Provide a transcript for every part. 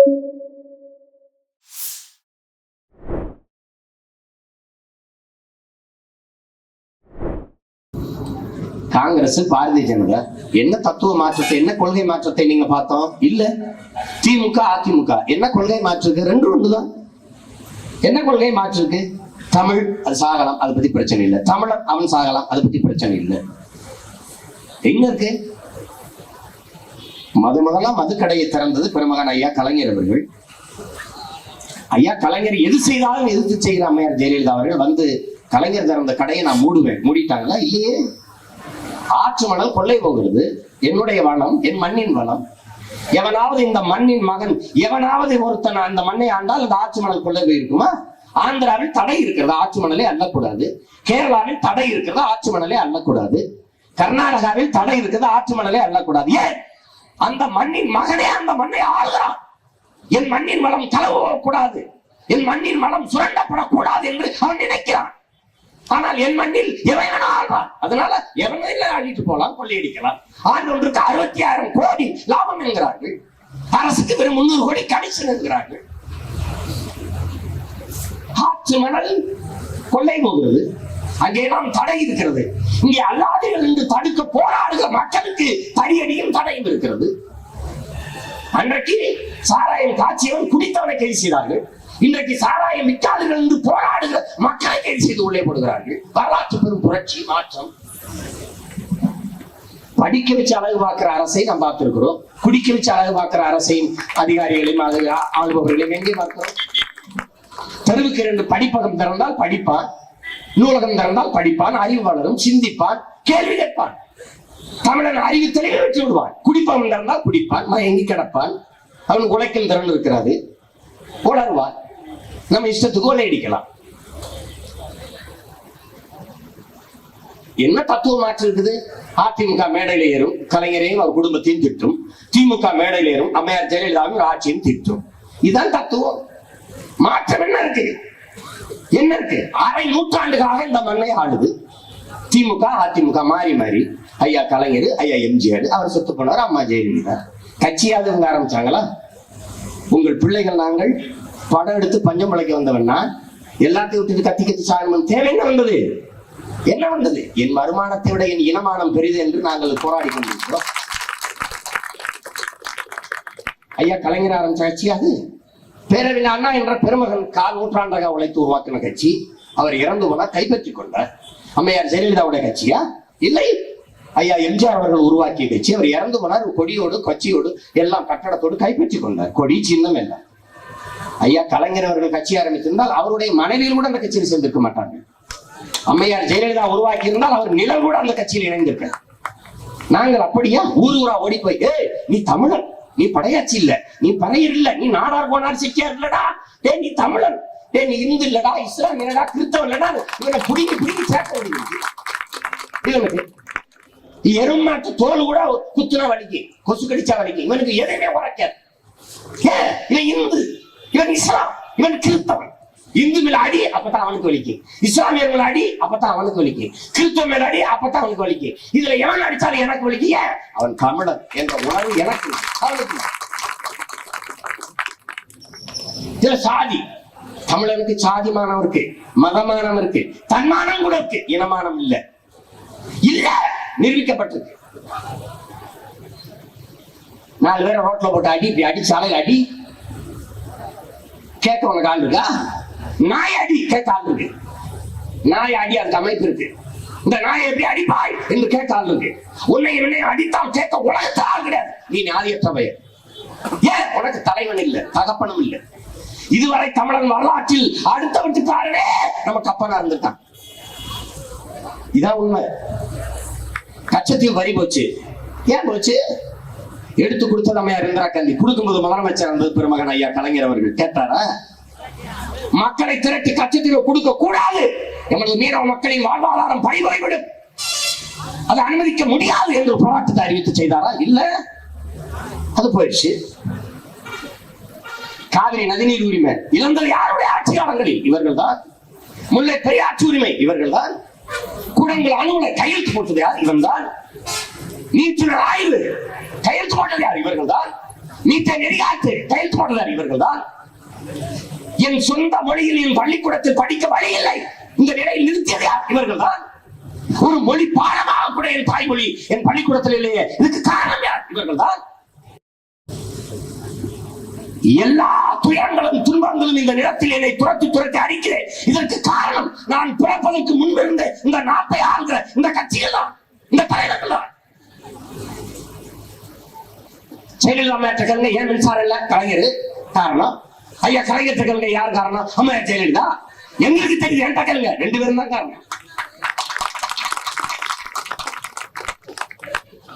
காங்கிரஸ், பாரதிய ஜனதா என்ன தத்துவ மாற்றத்தை, என்ன கொள்கை மாற்றத்தை நீங்க பார்த்தோம்? இல்ல. திமுக, அதிமுக என்ன கொள்கை மாற்றிருக்கு? ரெண்டு ஒண்ணுதான். என்ன கொள்கை மாற்றிருக்கு? தமிழ் அது சாகலாம், அதை பத்தி பிரச்சனை இல்லை. தமிழன் அவன் சாகலாம், அதை பத்தி பிரச்சனை இல்லை. என்ன இருக்கு? முதலா மதுக்கடையை திறந்தது பெருமகன் ஐயா கலைஞர் அவர்கள். ஐயா கலைஞர் எது செய்தாலும் எதிர்த்து செய்கிற அம்மையார் ஜெயலலிதா அவர்கள் வந்து கலைஞர் திறந்த கடையை நான் மூடுவேன். மூடிட்டாங்களா? இல்லையே. ஆற்று மணல் கொள்ளை போகிறது. என்னுடைய வளம், என் மண்ணின் வளம். எவனாவது இந்த மண்ணின் மகன் எவனாவது ஒருத்தன் அந்த மண்ணை ஆண்டால் அந்த ஆற்று மணல் கொள்ளை போயிருக்குமா? ஆந்திராவில் தடை இருக்கிறது, ஆற்று மணலை அள்ளக்கூடாது. கேரளாவில் தடை இருக்கிறது, ஆற்று மணலை அள்ளக்கூடாது. கர்நாடகாவில் தடை இருக்கிறது, ஆற்று மணலை அள்ளக்கூடாது. ஏன்? அந்த மண்ணின் மகனே அந்த மண்ணை ஆள்கிறான். என் மண்ணின் வளம் களவக்கூடாது, என் மண்ணின் வளம் சுரண்டப்படக்கூடாது என்று அவன் நினைக்கிறான். ஆனால் என் மண்ணில் எவன் ஆள்வான். அதனால எவனையில ஆடிட்டு போலாம், கொள்ளையடிக்கலாம். ஆண்டு ஒன்றுக்கு 60,000 கோடி லாபம் என்கிறார்கள். அரசுக்கு வெறும் 300 கோடி கமிஷன் என்கிறார்கள். ஆற்று மணல் கொள்ளை போகிறது, அங்கே நாம் தடை இருக்கிறது. இங்கே அல்லாதீர்கள் என்று தடுக்க போராடுகிற மக்களுக்கு தடியடியும் தடையும் இருக்கிறது. அன்றைக்கு சாராயம் காட்சியவன் குடித்தவனை கைது செய்தார்கள். இன்றைக்கு சாராயம் விற்காதீர்கள் என்று போராடுகிற மக்களை கைது செய்து உள்ளே போடுகிறார்கள். வரலாற்று பெரும் புரட்சி மாற்றம். படிக்க வச்சு அழகு பார்க்கிற அரசை நாம் பார்த்திருக்கிறோம். குடிக்க வச்சு அழகு பார்க்கிற அரசின் அதிகாரிகளையும் ஆளுபவர்களையும் எங்கே பார்க்கிறோம்? தெருவுக்கு 2 படிப்பகம் திறந்தால் படிப்பான், நூலகம் திறந்தால் படிப்பான், அறிவு வளரும், சிந்திப்பான், கேள்வி கேட்பான். தமிழன் அறிவு தெளிவு வெற்றி விடுவான். குடிப்பவன் திறந்தால் குடிப்பான், மயங்கி கிடப்பான். அவனுக்கு உழைக்கும் திறன் இருக்கிறது, உணர்வான். நம்ம இஷ்டத்துக்கு கொள்ளையடிக்கலாம். என்ன தத்துவ மாற்றம் இருக்குது? அதிமுக மேடையில் ஏறும், கலைஞரையும் அவர் குடும்பத்தையும் திட்டும். திமுக மேடையில் ஏறும், அம்மையார் ஜெயலலிதாவும் ஆட்சியும் திட்டும். இதுதான் தத்துவம். மாற்றம் என்ன இருக்கு? என்ன இருக்கு? அரை நூற்றாண்டுகளாக இந்த மண்ணை ஆளுது. திமுக அதிமுக மாறி மாறி. ஐயா கலைஞர், ஐயா எம்ஜிஆர், அவர் செத்து போனார், அம்மா ஜெயலலிதா. கட்சியாவது இவங்க ஆரம்பிச்சாங்களா? உங்கள் பிள்ளைகள் நாங்கள் படம் எடுத்து பஞ்சம் பிழைக்க வந்தவன்னா எல்லாத்தையும் விட்டுட்டு கத்தி கத்தி சாகணும் தேவை என்ன வந்தது? என்ன வந்தது? என் வருமானத்தை விட என் இனமானம் பெரிது என்று நாங்கள் போராடி கொண்டிருக்கிறோம். ஐயா கலைஞர் ஆரம்பிச்ச கட்சி அது. பேரறிஞர் அண்ணா என்ற பெருமகன் 4 நூற்றாண்டாக உழைத்து உருவாக்கின கட்சி. அவர் இறந்து போனா கைப்பற்றிக் கொண்டார். அம்மையார் ஜெயலலிதாவுடைய கட்சியா? இல்லை. ஐயா எம்ஜிஆர் அவர்கள் உருவாக்கிய கட்சி. அவர் இறந்து போனார், கொடியோடு கட்சியோடு எல்லாம் கட்டடத்தோடு கைப்பற்றி கொண்டார். கொடி சின்னம் எல்லாம். ஐயா கலைஞர் அவர்கள் கட்சி ஆரம்பித்திருந்தால் அவருடைய மனைவியில் கூட அந்த கட்சியில் சேர்ந்திருக்க மாட்டார்கள். அம்மையார் ஜெயலலிதா உருவாக்கி இருந்தால் அவர் நிழல் கூட அந்த கட்சியில் இணைந்திருக்க. நாங்கள் அப்படியா? ஊர் ஊரா ஓடி போய், நீ தமிழன், நீ படையாச்சி இல்ல, நீ பறையர் இல்ல, நீ நாடார் போனார் சிக்கியார் இல்லடா, நீ தமிழன், நீ இந்து இல்லடா, இஸ்லாம் இல்லடா, கிறிஸ்தவன் இல்லடா, இவனை புடிங்கி சேர்க்க முடியும். எருமாட்டு தோல் கூட குத்துனா வலிக்கு, கொசு கடிச்சா வலிக்கு. இவனுக்கு எதையுமே உரைக்காது. இவன் இந்து, இவன் இஸ்லாம், இவன் கிறிஸ்தவன். இந்து மேல அடி, அப்பதான் அவனுக்கு வலிக்கு. இஸ்லாமியர் மேல அடி, அப்பதான் அவனுக்கு வலிக்கு. கிறிஸ்தவ மேல அடி, அப்பதான் அவனுக்கு வலிக்கு. இதுல எவன் அடிச்சாலும் எனக்கு வலிக்கு. ஏன்? அவன் தமிழன் என்ற உணர்வு எனக்கு, அவனுக்கு. இதுல சாதி, தமிழனுக்கு சாதிமானம் இருக்கு, மதமானம் இருக்கு, தன்மானம் கூட இருக்கு, இனமானம் இல்ல. இல்ல, நிரூபிக்கப்பட்டிருக்கு. 4 பேரை ரோட்ல போட்டு அடி, இப்படி அடி, சாலையில் அடி, கேட்க உனக்கு ஆள் இருக்கா? நாய் அடி, கேட்க ஆள் இருக்கு. நாய் அடி, அதுக்கு அமைப்பு இருக்கு. இந்த நாயை எப்படி அடிப்பாய் என்று கேட்க ஆள் இருக்கு. உன்னை இவனை அடித்தால் கேட்க உலகத்தை ஆள் கிடையாது. நீ ஞாதியற்ற பெயர். ஏன்? உனக்கு தலைவன் இல்லை, தகப்பனும் இல்லை. இதுவரை தமிழன் வரலாற்றில் அடுத்த வீட்டுக்காரனே நமக்கு அப்பனா இருந்துட்டான். இதான் உண்மை. கச்சத்தீவு வரி போச்சு. ஏன் போச்சு? எடுத்து கொடுத்தது அம்மையார் இந்திரா காந்தி. கொடுக்கும்போது முதலமைச்சர் இருந்தது பெருமகன் ஐயா கலைஞர் அவர்கள். கேட்டாரா? மக்களை திரட்டி கச்சத்தீவை கொடுக்க கூடாது, எமது மீனவ மக்களின் வாழ்வாதாரம் பறிபோய்விடும், அதை அனுமதிக்க முடியாது என்று போராட்டத்தை அறிவித்து செய்தாரா? இல்ல, அது போயிடுச்சு. காவிரி நதிநீர் உரிமை இழந்தது யாருடைய ஆட்சி காலங்களில்? இவர்கள் தான். முல்லை பெரியாற்று உரிமை இவர்கள் தான். குடங்கள் அணுகுல கையெழுத்து போட்டது யார்? இவன் தான். நீச்சுடர் ஆய்வு கையெழுத்து போட்டது யார்? இவர்கள் தான். நீட்ட நெறியாட்டு கையெழுத்து போடுறார் இவர்கள் தான். என் சொந்த மொழியில் என் பள்ளிக்கூடத்தில் படிக்க வழி இல்லை, இந்த நிலையில் நிறுத்தியது இவர்கள் தான். ஒரு மொழி பாடமாக கூட என் தாய்மொழி என் பள்ளிக்கூடத்தில் இல்லையே, இதுக்கு காரணம் யார்? இவர்கள் தான். எல்லா துயரங்களும் துன்பங்களும் இந்த நிலத்தில் என்னை துரத்தி துரத்தி அடிக்கிறேன். இதற்கு காரணம் நான் பிறப்பதற்கு முன்பிருந்த இந்த நாட்டை ஆள்கிற இந்த கட்சிகள் தான், இந்த தலைவர்கள் தான். ஜெயலலிதா மேட்டர்கள் ஏன் மின்சாரம் இல்ல? கலைஞர் காரணம். ஐயா கலைஞர் யார் காரணம்? அம்மா ஜெயலலிதா. எங்களுக்கு தெரியுது, என்கிட்ட கேளுங்க, 2 பேரும் தான் காரணம்.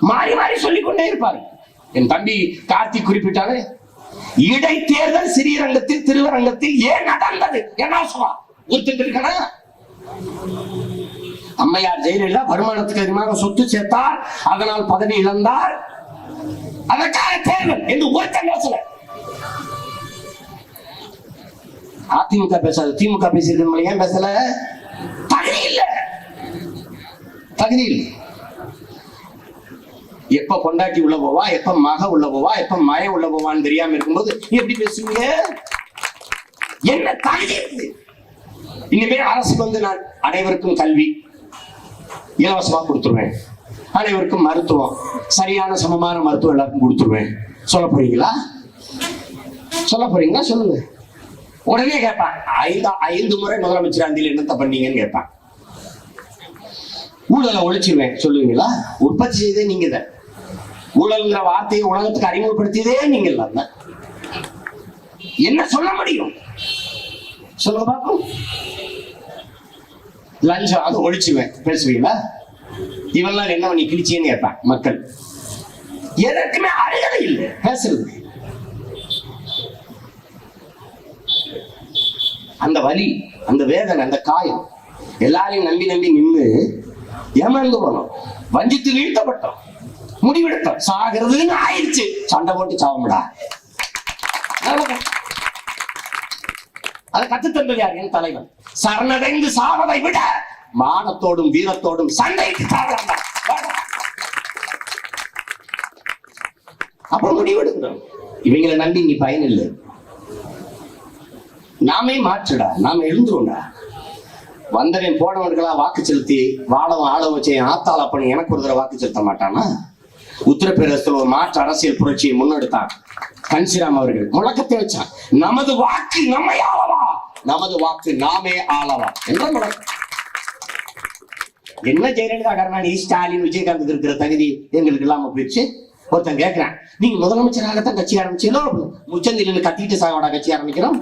மாறி மாறி சொல்லிக் கொண்டே இருப்பாரு. என் தம்பி கார்த்திக் குறிப்பிட்டாரு, இடைத்தேர்தல் ஸ்ரீரங்கத்தில் திருவரங்கத்தில் ஏன் நடந்தது? என்ன சொல்லுவா ஒருத்தர்? அம்மையார் ஜெயலலிதா வருமானத்துக்கு அதிகமாக சொத்து சேர்த்தார், அதனால் பதவி இழந்தார், அதற்கான தேர்தல் என்று ஒருத்தன் பேசல. அதிமுக பேசாது, திமுக பேசியிருக்க ஏன் பேசல? தகுதி இல்ல, தகுதி இல்லை. எப்ப பொண்டாட்டி உள்ள போவா, எப்ப மக உள்ள போவா, எப்ப மய உள்ள போவான்னு தெரியாம இருக்கும்போது எப்படி பேசுவீங்க? என்ன தகுதி இருக்குது? இனிமே அரசுக்கு வந்து நான் அனைவருக்கும் கல்வி இலவசமா கொடுத்துருவேன், அனைவருக்கும் மருத்துவம் சரியான சமமான மருத்துவம் எல்லாருக்கும் கொடுத்துருவேன் சொல்ல போறீங்களா? சொல்ல போறீங்களா? சொல்லுங்க. உடனே கேட்பான், 5 முறை முதலமைச்சர் அந்தியில் என்னத்த பண்ணீங்கன்னு கேட்பான். ஊழலை ஒழிச்சிருவேன் சொல்லுவீங்களா? உற்பத்தி செய்தே நீங்க தான். ஊழல்ங்கிற வார்த்தையை உலகத்துக்கு அறிமுகப்படுத்தியதே நீங்க இல்ல. என்ன சொல்ல முடியும்? சொல்லுங்க பாப்போம். லஞ்சம் அது ஒழிச்சுவேன் பேசுவீங்களா? இவெல்லாம் என்ன பண்ணி கிழிச்சேன்னு கேட்பான் மக்கள். எதற்குமே அருகதை இல்லை பேசுறது. அந்த வலி, அந்த வேதனை, அந்த காயம் எல்லாரையும் நம்பி நம்பி நின்று ஏமாந்து போனோம், வஞ்சித்து வீழ்த்தப்பட்டோம், முடிவெடுத்தோம், சாகிறதுன்னு ஆயிடுச்சு, சண்டை போட்டு சாவமுடா. அதை கத்துத்தந்தது யார்? என் தலைவன். சரணடைந்து சாவதை விட மானத்தோடும் வீரத்தோடும் சண்டைக்கு சாவலாம். அப்ப முடிவெடுக்கிறோம். இவங்களை நம்பி நீ பயன் இல்லை. நாமே மாற்றுடா, நாம எழுந்துரும்டா. வந்தவன் போனவர்களா வாக்கு செலுத்தி வாழவன் ஆள வச்சு ஆத்தாள் அப்பனி எனக்கு ஒரு தடவை வாக்கு செலுத்த மாட்டானா? உத்தரப்பிரதேசத்தில் ஒரு மாற்று அரசியல் புரட்சியை முன்னெடுத்தான் கன்சிராம் அவர்கள். முழக்கத்தை வச்சான், நமது வாக்கு நம்மை ஆளவா, நமது வாக்கு நாமே ஆளவா என்ற முழக்கம். என்ன ஜெயலலிதா, கருணாநிதி, ஸ்டாலின், விஜயகாந்த் இருக்கிற தகுதி எங்களுக்கு இல்லாம போயிடுச்சு? ஒருத்தன் கேட்கிறான், நீங்க முதலமைச்சராகத்தான் கட்சி ஆரம்பிச்சீங்களோ? முச்சந்தில கத்திட்டு சாகோட கட்சி ஆரம்பிக்கிறோம்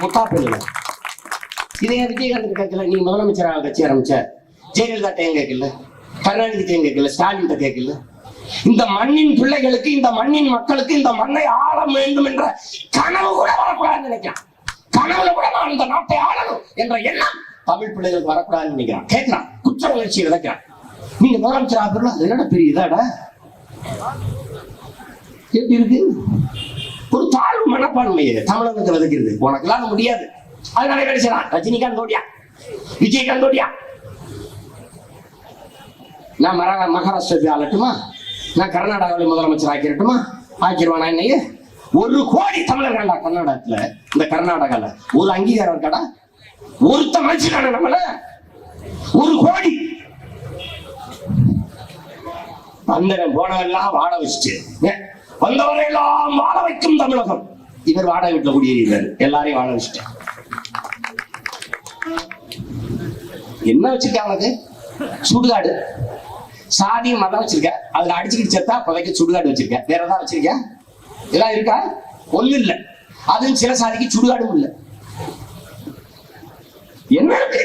முட்டா பிள்ளை. இதே விஜயகாந்த் கேட்கல, நீ முதலமைச்சராக கட்சி ஆரம்பிச்ச. ஜெயலலிதா ஏன் கேட்கல? கருணாநிதி ஏன் கேட்கல? ஸ்டாலின் கேட்கல? இந்த மண்ணின் பிள்ளைகளுக்கு, இந்த மண்ணின் மக்களுக்கு இந்த மண்ணை ஆள வேண்டும் என்ற கனவு கூட வரக்கூடாதுன்னு நினைக்கிறான். கனவுல கூட நான் இந்த நாட்டை ஆளணும் என்ற எண்ணம் தமிழ் பிள்ளைகளுக்கு வரக்கூடாதுன்னு நினைக்கிறான். கேட்கிறான், குற்ற உணர்ச்சி விதைக்கிறான். நீங்க முதலமைச்சர் ஆகிறோம், அது என்னடா பெரிய இதாடா? எப்படி இருக்கு? ஒரு தாழ்வு மனப்பான்மையை தமிழகத்தை விதைக்கிறது. உனக்கு எல்லாம் முடியாது. அதனால என்ன செய்யலாம்? ரஜினிகாந்த் ஓடியா, விஜயகாந்த் ஓடியா. நான் மகாராஷ்டிரா ஆளட்டுமா? நான் கர்நாடகாவில் முதலமைச்சர் ஆக்கிரட்டுமா? ஆக்கிடுவானா? என்னைய 1 கோடி தமிழர்களா கர்நாடகத்துல, இந்த கர்நாடகால ஒரு அங்கீகாரம் இருக்காடா? ஒருத்த மனுஷனான நம்மள 1 கோடி. வந்தவன் போனவெல்லாம் வாழ வச்சுட்டு, வந்தவரையெல்லாம் வாழ வைக்கும் தமிழகம். இவர் வாடகை வீட்டுல குடியேறாரு, எல்லாரையும் வாழ வச்சுட்டு. என்ன வச்சிருக்காங்க? சுடுகாடு. சாதி மதம் வச்சிருக்க, அதுல அடிச்சுக்கிட்டு செத்தா புதைக்க சுடுகாடு வச்சிருக்க. வேற ஏதாவது வச்சிருக்க? எல்லாம் இருக்கா? ஒண்ணு இல்ல. அதுவும் சில சாதிக்கு சுடுகாடும் இல்ல. என்ன இருக்கு?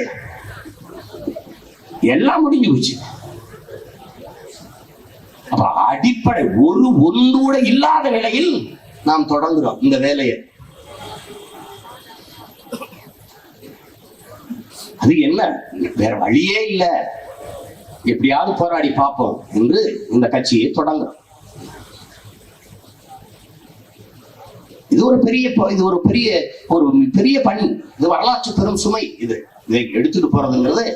எல்லாம் முடிஞ்சு போச்சு. அப்ப அடிப்படை ஒன்று கூட இல்லாத நிலையில் நாம் தொடங்குறோம் இந்த வேலையை. அது என்ன, வேற வழியே இல்லை, எப்படியாவது போராடி பார்ப்போம் என்று இந்த கட்சியை தொடங்குறோம். இது ஒரு பெரிய பணி. இது வரலாற்று பெரும் சுமை. இதை எடுத்துட்டு போறதுங்கிறது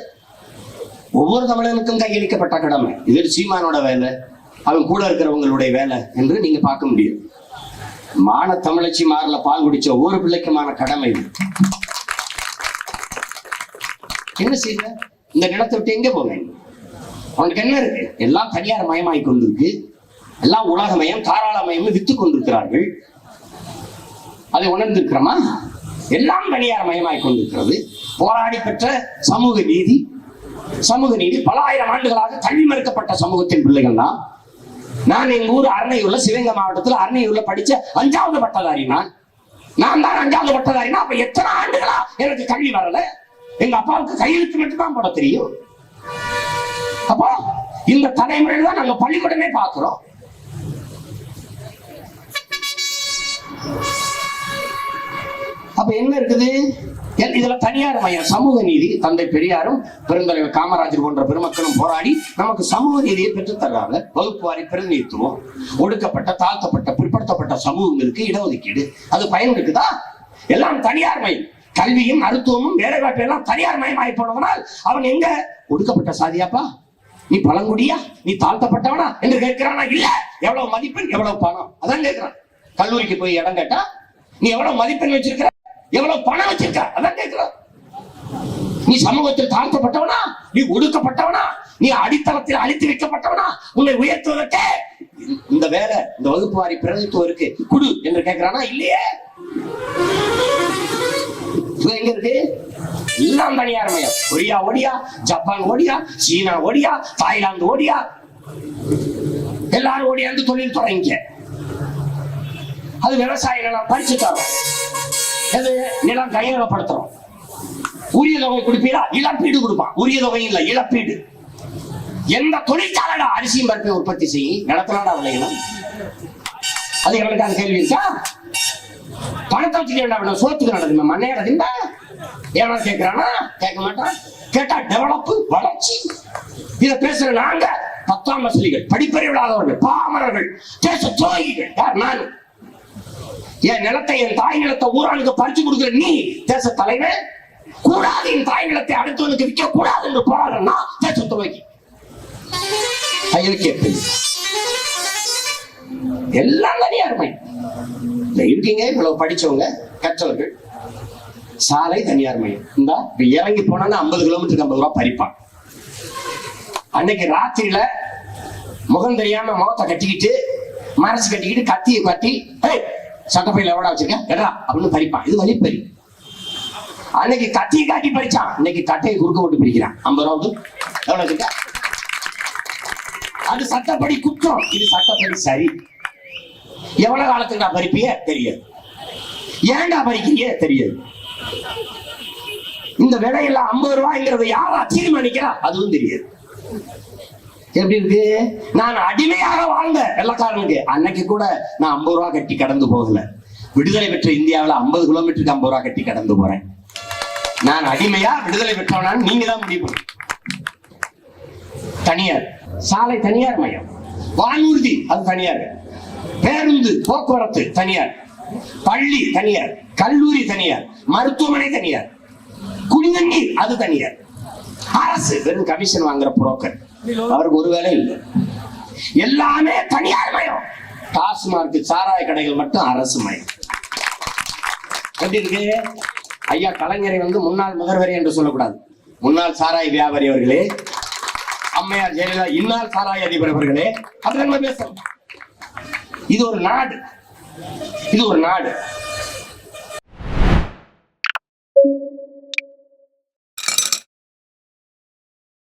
ஒவ்வொரு தமிழனுக்கும் கையளிக்கப்பட்ட கடமை. இது சீமானோட வேலை, அவன் கூட இருக்கிறவங்களுடைய வேலை என்று நீங்க பார்க்க முடியும். மான தமிழச்சி மாறல பால் குடிச்ச ஒவ்வொரு பிள்ளைக்குமான கடமை. என்ன செய்ய? இந்த நிலத்தை விட்டு எங்க போவேன்? அவனுக்கு என்ன இருக்கு? எல்லாம் தனியார் மயமாய் கொண்டிருக்கு. எல்லாம் உலகமயம் தாராளமயம் வித்து கொண்டிருக்கிறார்கள். அதை உணர்ந்திருக்கிறோமா? எல்லாம் தனியார் மயமாய் கொண்டிருக்கிறது. போராடி பெற்ற சமூக நீதி பல ஆயிரம் ஆண்டுகளாக கல்வி மறுக்கப்பட்ட சமூகத்தின் பிள்ளைகள் தான். நான் எங்க ஊர் அருணையூர்ல, சிவகங்கை மாவட்டத்தில் அருணையூர்ல படிச்ச 5வது பட்டதாரி. நான் தான் 5வது பட்டதாரினா அப்ப எத்தனை ஆண்டுகளா எனக்கு கல்வி வரல? எங்க அப்பாவுக்கு கையெழுத்து மட்டும் தான் போட தெரியும். அப்போ இந்த தலைமுறையில தான் நாங்க பள்ளிக்கூடமே பார்க்கிறோம். அப்ப என்ன இருக்குது? இதுல தனியார் மையம், சமூக நீதி. தந்தை பெரியாரும் பெருந்தலைவர் காமராஜர் போன்ற பெருமக்களும் போராடி நமக்கு சமூக நீதியை பெற்றுத் தர்றாங்க. வகுப்புவாரி பிரதிநிதித்துவம், ஒடுக்கப்பட்ட தாழ்த்தப்பட்ட பிற்படுத்தப்பட்ட சமூகங்களுக்கு இடஒதுக்கீடு, அது பயன் இருக்குதா? எல்லாம் தனியார் மயம். கல்வியும் மருத்துவமும் வேலை வாய்ப்பு எல்லாம் தனியார் மயமாய் போனதனால் அவன் எங்க ஒடுக்கப்பட்ட சாதியாப்பா, நீ பழங்குடியா, நீ தாழ்த்தப்பட்டவனா என்று கேட்கிறானா? இல்ல. எவ்வளவு மதிப்பெண், எவ்வளவு பணம், அதான் கேட்கிறான். கல்லூரிக்கு போய் இடம் கேட்டா நீ எவ்வளவு மதிப்பெண் வச்சிருக்கிற, எவ்வளவு பணம் வச்சிருக்க, அதான் கேட்கிறான். நீ சமூகத்தில் தாழ்த்தப்பட்டவனா, நீ ஒடுக்கப்பட்டவனா, நீ அடித்தளத்தில் அழித்து வைக்கப்பட்டவனா, உன்னை உயர்த்துவதற்கே இந்த வேலை, இந்த வகுப்பு வாரி பிரதித்துவம் இருக்கு, குடு என்று கேட்கிறானா? இல்லையே. எங்க இருக்கு? எல்லாம் தனியார் மயம். கொரியா ஓடியா, ஜப்பான் ஓடியா, சீனா ஓடியா, தாய்லாந்து ஓடியா, எல்லாரும் ஓடியாந்து தொழில் தொடங்க. அது விவசாய நிலம் பறிச்சு தரோம், அது நிலம் கையகப்படுத்துறோம். உரிய தொகை கொடுப்பீரா? இழப்பீடு கொடுப்பான். உரிய தொகை இல்ல, இழப்பீடு. எந்த தொழிற்சாலைடா அரிசியும் பருப்பை உற்பத்தி செய்யும் நிலத்திலாடா விளையணும்? அது எங்களுக்கான கேள்வி இருக்கா? பணத்தை வச்சுக்க சோத்துக்கு நடக்குமா? மண்ணே நடக்குதா? ஏன்னா கேட்கிறானா? கேட்க மாட்டான். கேட்டா டெவலப், வளர்ச்சி. இதை பேசுற நாங்க 10ஆம் வசதிகள், படிப்பறிவில்லாதவர்கள், பாமரர்கள், தேச துரோகிகள். யார்? நான். என் நிலத்தை, என் தாய் நிலத்தை ஊராளுக்கு பறிச்சு கொடுக்கிற நீ தேச தலைவர். கூடாது, என் தாய் நிலத்தை அடுத்தவனுக்கு விற்க கூடாது என்று போராடுறா தேச துரோகி. எல்லாம் தனியார் மயம். இருக்கீங்க இவ்வளவு படிச்சவங்க, கற்றவர்கள். சாலை தனியார் மயம். இந்த இறங்கி போனா 50 கிலோமீட்டருக்கு 50 ரூபாய் பறிப்பான். அன்னைக்கு ராத்திரியில முகம் தெரியாம முகத்தை கட்டிக்கிட்டு மனசு கட்டிக்கிட்டு கத்தியை கட்டி சட்டப்பையில எவ்வளோ வச்சிருக்கேன் எடா அப்படின்னு பறிப்பான். இது வழிப்பறி. அன்னைக்கு கத்தியை காட்டி பறிச்சான், இன்னைக்கு கட்டையை குறுக்க விட்டு பிடிக்கிறான். 50 ரூபாய் எவ்வளவு இருக்க? அது சட்டப்படி குற்றம், இது சட்டப்படி சரி. எவ்வளவு காலத்துக்கு நான் பறிப்பிய தெரியாது, ஏன்டா பறிக்கிறீங்க தெரியாது. இந்த விலையெல்லாம் 50 ரூபாய்ங்கிறத யாரா தீர்மானிக்கிறா அதுவும் தெரியாது. எப்படி இருக்கு? நான் அடிமையாக வாழ்ந்த வெள்ளக்காரனுக்கு அன்னைக்கு கூட நான் 50 ரூபாய் கட்டி கடந்து போகல. விடுதலை பெற்ற இந்தியாவில் 50 கிலோமீட்டருக்கு 50 ரூபாய் கட்டி கடந்து போறேன். நான் அடிமையா விடுதலை பெற்றவனான்னு நீங்க தான் முடிவு. தனியார் சாலை தனியார் மயம், வானூர்தி அது தனியார், பேருந்து போக்குவரத்து தனியார், பள்ளி தனியார், கல்லூரி தனியார், மருத்துவமனை தனியார், குடிநீர் அது தனியார். அரசு வெறும் கமிஷன் வாங்குற புரோக்கர், அவருக்கு ஒரு வேலை இல்லை. எல்லாமே தனியார் மயம். டாஸ்மார்க் சாராய கடைகள் மட்டும் அரசு மயம். எப்படி இருக்கு? ஐயா கலைஞரை முன்னாள் முதல்வர் என்று சொல்லக்கூடாது. முன்னாள் சாராய வியாபாரி அவர்களே, அம்மையார் ஜெயலலிதா இந்நாள் சாராய அதிபர் அவர்களே, அப்படி நம்ம பேசணும். இது ஒரு நாடு, இது ஒரு நாடு.